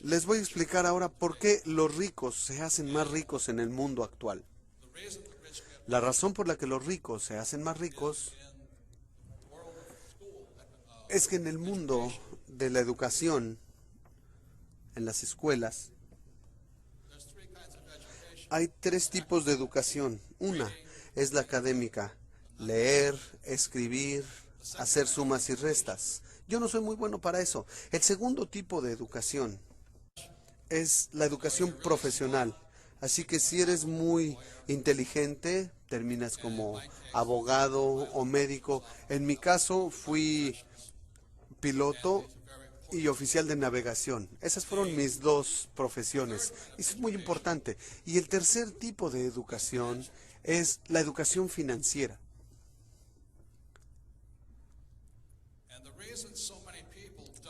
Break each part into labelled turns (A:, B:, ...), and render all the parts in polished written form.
A: Les voy a explicar ahora por qué los ricos se hacen más ricos en el mundo actual. La razón por la que los ricos se hacen más ricos es que en el mundo de la educación, en las escuelas, hay tres tipos de educación. Una es la académica: leer, escribir, hacer sumas y restas. Yo no soy muy bueno para eso. El segundo tipo de educación es la educación profesional. Así que si eres muy inteligente, terminas como abogado o médico. En mi caso fui piloto y oficial de navegación. Esas fueron mis dos profesiones. Y eso es muy importante. Y el tercer tipo de educación es la educación financiera.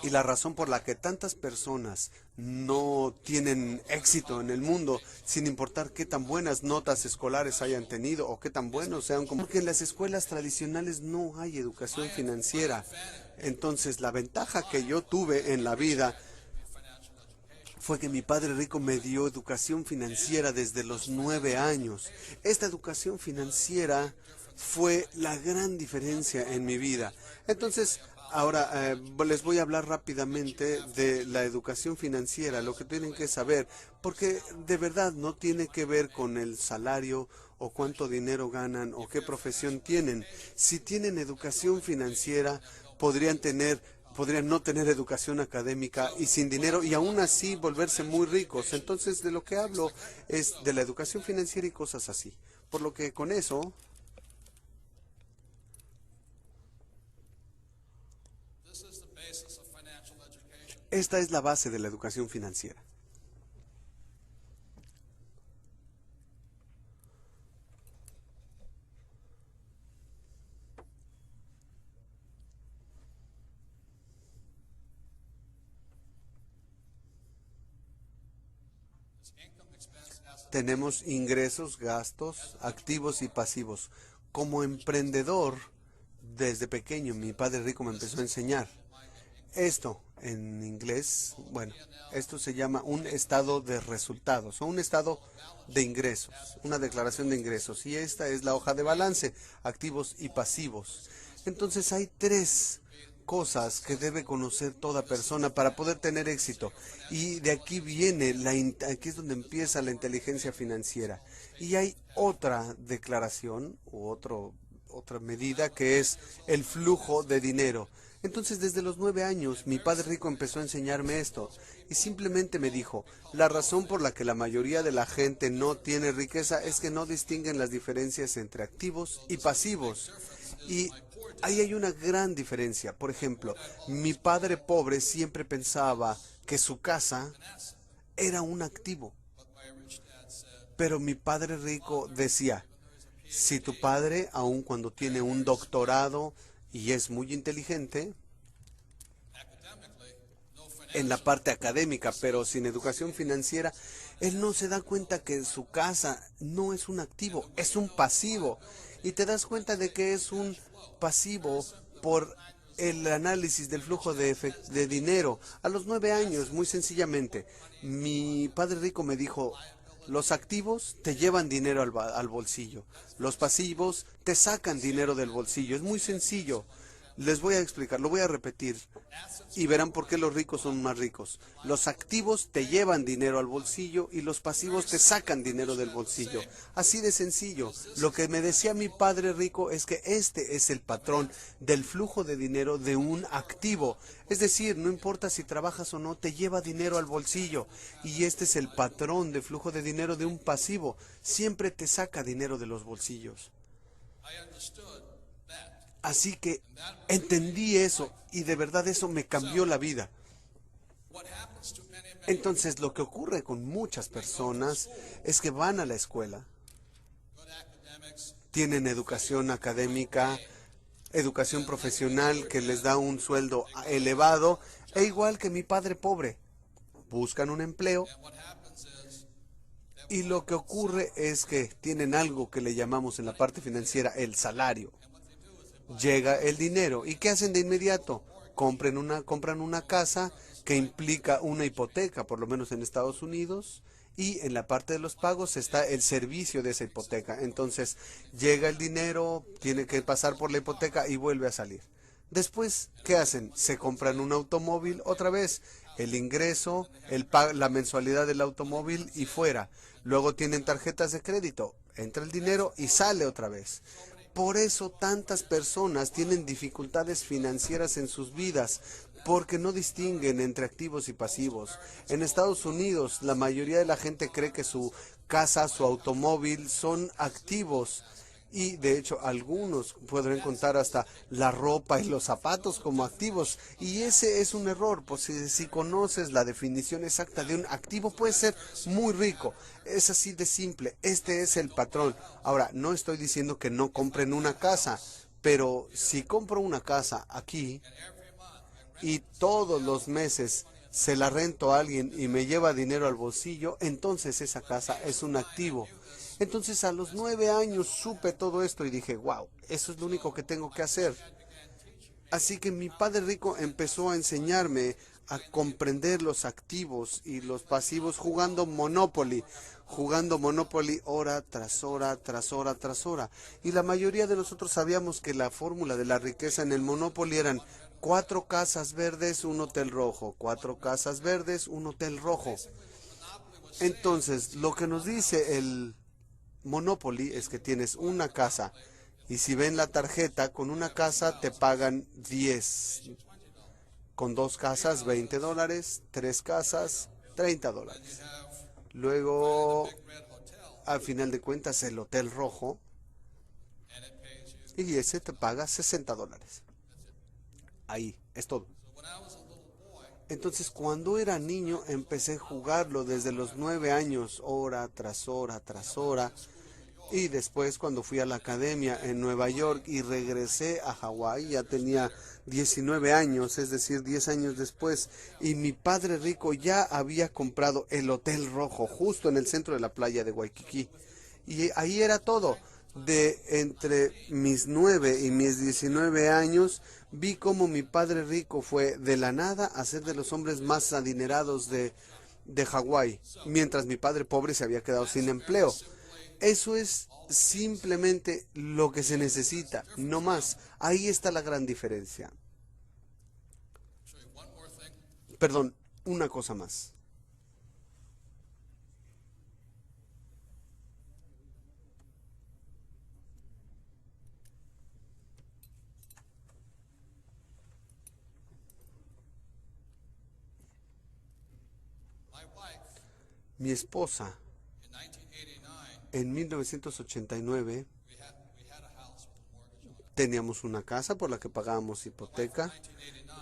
A: Y la razón por la que tantas personas no tienen éxito en el mundo, sin importar qué tan buenas notas escolares hayan tenido o qué tan buenos sean, como porque en las escuelas tradicionales no hay educación financiera. Entonces, la ventaja que yo tuve en la vida fue que mi padre rico me dio educación financiera desde los 9 años. Esta educación financiera fue la gran diferencia en mi vida. Entonces, ahora les voy a hablar rápidamente de la educación financiera, lo que tienen que saber, porque de verdad no tiene que ver con el salario o cuánto dinero ganan o qué profesión tienen. Si tienen educación financiera, podrían no tener educación académica y sin dinero y aún así volverse muy ricos. Entonces, de lo que hablo es de la educación financiera y cosas así. Por lo que con eso, esta es la base de la educación financiera. Tenemos ingresos, gastos, activos y pasivos. Como emprendedor, desde pequeño, mi padre rico me empezó a enseñar. Esto, en inglés, bueno, esto se llama un estado de resultados o un estado de ingresos, una declaración de ingresos. Y esta es la hoja de balance, activos y pasivos. Entonces hay tres cosas que debe conocer toda persona para poder tener éxito. Y de aquí viene, aquí es donde empieza la inteligencia financiera. Y hay otra declaración u otra medida que es el flujo de dinero. Entonces, desde los 9 años, mi padre rico empezó a enseñarme esto y simplemente me dijo, la razón por la que la mayoría de la gente no tiene riqueza es que no distinguen las diferencias entre activos y pasivos. Y ahí hay una gran diferencia. Por ejemplo, mi padre pobre siempre pensaba que su casa era un activo, pero mi padre rico decía, si tu padre, aun cuando tiene un doctorado y es muy inteligente, en la parte académica, pero sin educación financiera, él no se da cuenta que su casa no es un activo, es un pasivo. Y te das cuenta de que es un pasivo por el análisis del flujo de dinero. A los 9 años, muy sencillamente, mi padre rico me dijo, los activos te llevan dinero al bolsillo, los pasivos te sacan dinero del bolsillo. Es muy sencillo. Les voy a explicar, lo voy a repetir y verán por qué los ricos son más ricos. Los activos te llevan dinero al bolsillo y los pasivos te sacan dinero del bolsillo. Así de sencillo. Lo que me decía mi padre rico es que este es el patrón del flujo de dinero de un activo. Es decir, no importa si trabajas o no, te lleva dinero al bolsillo. Y este es el patrón de flujo de dinero de un pasivo. Siempre te saca dinero de los bolsillos. Así que entendí eso y de verdad eso me cambió la vida. Entonces lo que ocurre con muchas personas es que van a la escuela, tienen educación académica, educación profesional que les da un sueldo elevado, e igual que mi padre pobre, buscan un empleo y lo que ocurre es que tienen algo que le llamamos en la parte financiera el salario. Llega el dinero. ¿Y qué hacen de inmediato? compran una casa que implica una hipoteca, por lo menos en Estados Unidos, y en la parte de los pagos está el servicio de esa hipoteca. Entonces llega el dinero, tiene que pasar por la hipoteca y vuelve a salir. Después, ¿qué hacen? Se compran un automóvil otra vez, el ingreso, la mensualidad del automóvil y fuera. Luego tienen tarjetas de crédito, entra el dinero y sale otra vez. Por eso tantas personas tienen dificultades financieras en sus vidas, porque no distinguen entre activos y pasivos. En Estados Unidos, la mayoría de la gente cree que su casa, su automóvil son activos. Y de hecho, algunos podrán contar hasta la ropa y los zapatos como activos. Y ese es un error, pues si conoces la definición exacta de un activo, puede ser muy rico. Es así de simple. Este es el patrón. Ahora, no estoy diciendo que no compren una casa, pero si compro una casa aquí y todos los meses se la rento a alguien y me lleva dinero al bolsillo, entonces esa casa es un activo. Entonces a los 9 años supe todo esto y dije, wow, eso es lo único que tengo que hacer. Así que mi padre rico empezó a enseñarme a comprender los activos y los pasivos jugando Monopoly hora tras hora, tras hora, tras hora. Y la mayoría de nosotros sabíamos que la fórmula de la riqueza en el Monopoly eran 4 casas verdes, un hotel rojo, 4 casas verdes, un hotel rojo. Entonces, lo que nos dice el Monopoly es que tienes una casa y si ven la tarjeta, con una casa te pagan 10, con 2 casas $20, 3 casas $30. Luego, al final de cuentas, el hotel rojo y ese te paga $60. Ahí, es todo. Entonces, cuando era niño, empecé a jugarlo desde los 9 años, hora tras hora, tras hora. Y después, cuando fui a la academia en Nueva York y regresé a Hawái, ya tenía 19 años, es decir, 10 años después. Y mi padre rico ya había comprado el Hotel Rojo, justo en el centro de la playa de Waikiki. Y ahí era todo. De entre mis 9 y mis 19 años, vi cómo mi padre rico fue de la nada a ser de los hombres más adinerados de Hawái, mientras mi padre pobre se había quedado sin empleo. Eso es simplemente lo que se necesita, no más. Ahí está la gran diferencia. Perdón, una cosa más. Mi esposa, en 1989, teníamos una casa por la que pagábamos hipoteca,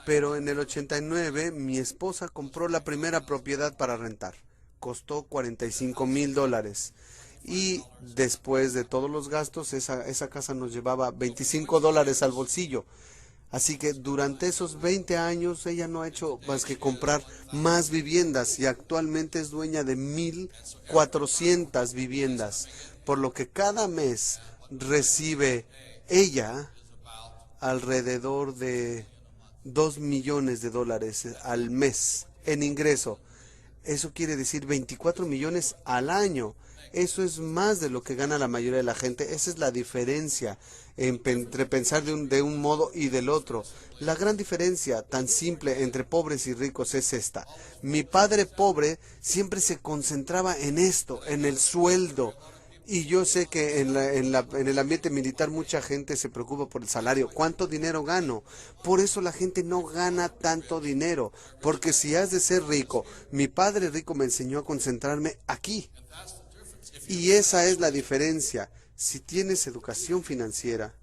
A: pero en el 89 mi esposa compró la primera propiedad para rentar. Costó $45,000. Y después de todos los gastos, esa casa nos llevaba $25 al bolsillo. Así que durante esos 20 años ella no ha hecho más que comprar más viviendas y actualmente es dueña de 1,400 viviendas, por lo que cada mes recibe ella alrededor de $2 millones al mes en ingreso. Eso quiere decir 24 millones al año. Eso es más de lo que gana la mayoría de la gente. Esa es la diferencia entre pensar de un modo y del otro. La gran diferencia tan simple entre pobres y ricos es esta. Mi padre pobre siempre se concentraba en esto, en el sueldo. Y yo sé que en el ambiente militar mucha gente se preocupa por el salario. ¿Cuánto dinero gano? Por eso la gente no gana tanto dinero. Porque si has de ser rico, mi padre rico me enseñó a concentrarme aquí. Y esa es la diferencia. Si tienes educación financiera,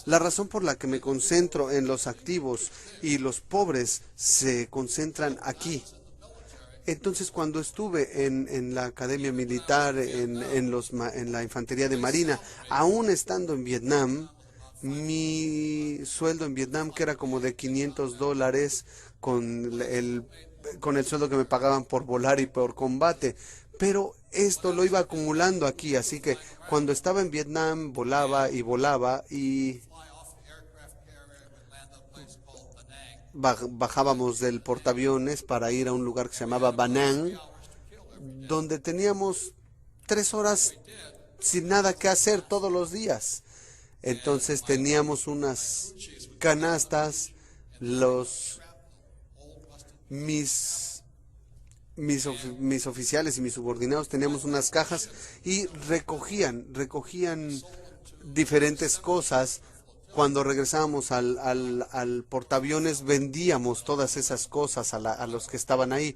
A: la razón por la que me concentro en los activos y los pobres se concentran aquí. Entonces, cuando estuve en la academia militar, en la infantería de marina, aún estando en Vietnam, mi sueldo en Vietnam, que era como de $500 con el sueldo que me pagaban por volar y por combate, pero esto lo iba acumulando aquí, así que cuando estaba en Vietnam volaba y volaba y bajábamos del portaaviones para ir a un lugar que se llamaba Banán, donde teníamos 3 horas sin nada que hacer todos los días. Entonces teníamos unas canastas, los mis mis oficiales y mis subordinados teníamos unas cajas y recogían diferentes cosas. Cuando regresábamos al portaaviones vendíamos todas esas cosas a los que estaban ahí,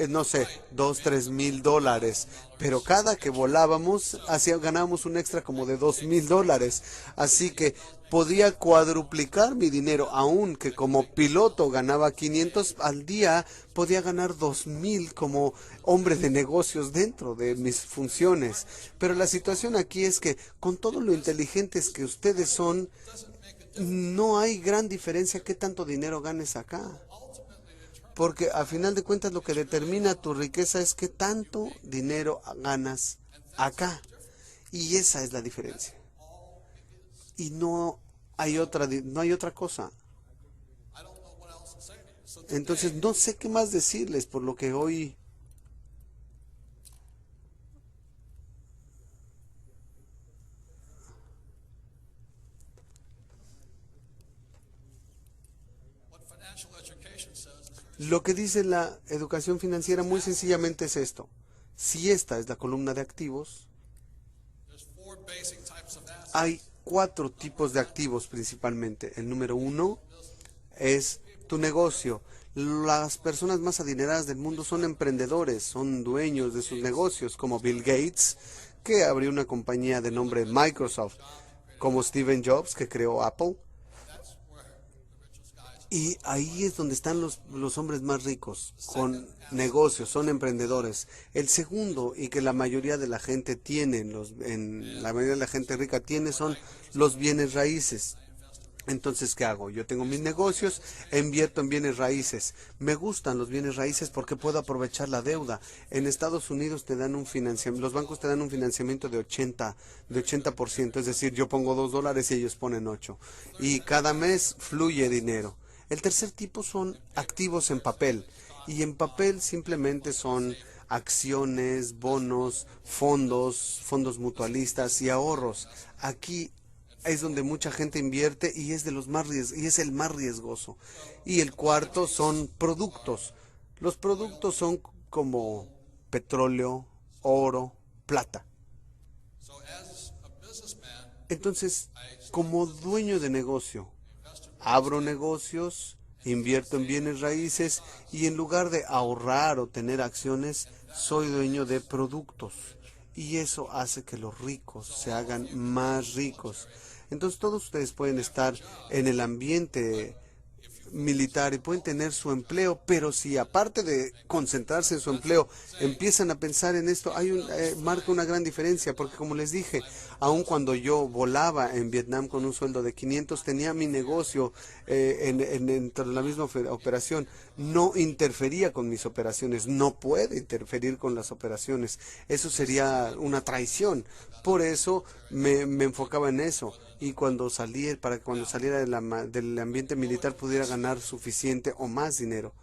A: no sé, 2, 3 mil dólares, pero cada que volábamos ganábamos un extra como de 2 mil dólares, así que podía cuadruplicar mi dinero, aun que como piloto ganaba 500 al día, podía ganar 2,000 como hombre de negocios dentro de mis funciones. Pero la situación aquí es que con todo lo inteligentes que ustedes son, no hay gran diferencia qué tanto dinero ganes acá. Porque a final de cuentas lo que determina tu riqueza es qué tanto dinero ganas acá. Y esa es la diferencia. Y no hay otra cosa. Entonces no sé qué más decirles por lo que hoy. Lo que dice la educación financiera muy sencillamente es esto. Si esta es la columna de activos, hay 4 tipos de activos principalmente. El número 1 es tu negocio. Las personas más adineradas del mundo son emprendedores, son dueños de sus negocios, como Bill Gates, que abrió una compañía de nombre Microsoft, como Steve Jobs, que creó Apple. Y ahí es donde están los hombres más ricos, con negocios, son emprendedores. El segundo, y que la mayoría de la gente tiene, la mayoría de la gente rica tiene, son los bienes raíces. Entonces, ¿qué hago? Yo tengo mis negocios, invierto en bienes raíces. Me gustan los bienes raíces porque puedo aprovechar la deuda. En Estados Unidos te dan un financiamiento, los bancos te dan un financiamiento de 80%, es decir, yo pongo $2 y ellos ponen 8. Y cada mes fluye dinero. El tercer tipo son activos en papel. Y en papel simplemente son acciones, bonos, fondos mutualistas y ahorros. Aquí es donde mucha gente invierte y es de los y es el más riesgoso. Y el cuarto son productos. Los productos son como petróleo, oro, plata. Entonces, como dueño de negocio, abro negocios, invierto en bienes raíces y en lugar de ahorrar o tener acciones, soy dueño de productos. Y eso hace que los ricos se hagan más ricos. Entonces todos ustedes pueden estar en el ambiente militar y pueden tener su empleo, pero si aparte de concentrarse en su empleo empiezan a pensar en esto, marca una gran diferencia, porque como les dije, aun cuando yo volaba en Vietnam con un sueldo de 500, tenía mi negocio dentro de la misma operación, no interfería con mis operaciones, no puede interferir con las operaciones, eso sería una traición, por eso me enfocaba en eso. Y para que cuando saliera del ambiente militar pudiera ganar suficiente o más dinero.